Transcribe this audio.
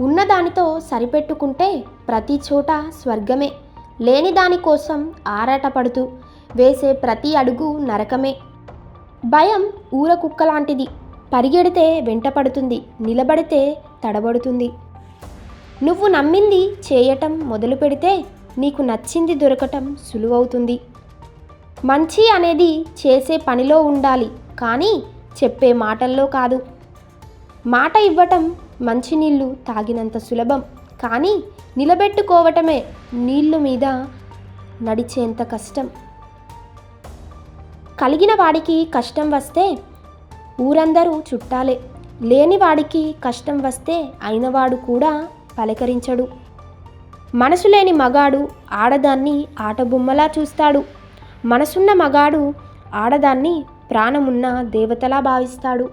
ఉన్నదానితో సరిపెట్టుకుంటే ప్రతి చోట స్వర్గమే. లేని దానికోసం ఆరాటపడుతూ వేసే ప్రతి అడుగు నరకమే. భయం ఊర కుక్కలాంటిది. పరిగెడితే వెంటపడుతుంది, నిలబడితే తడబడుతుంది. నువ్వు నమ్మింది చేయటం మొదలు పెడితే నీకు నచ్చింది దొరకటం సులువవుతుంది. మంచి అనేది చేసే పనిలో ఉండాలి, కానీ చెప్పే మాటల్లో కాదు. మాట ఇవ్వటం మంచినీళ్ళు తాగినంత సులభం, కానీ నిలబెట్టుకోవటమే నీళ్ళు మీద నడిచేంత కష్టం. కలిగిన వాడికి కష్టం వస్తే ఊరందరూ చుట్టాలే. లేని వాడికి కష్టం వస్తే అయినవాడు కూడా పలకరించడు. మనసు లేని మగాడు ఆడదాన్ని ఆటబొమ్మలా చూస్తాడు. మనసున్న మగాడు ఆడదాన్ని ప్రాణమున్న దేవతలా భావిస్తాడు.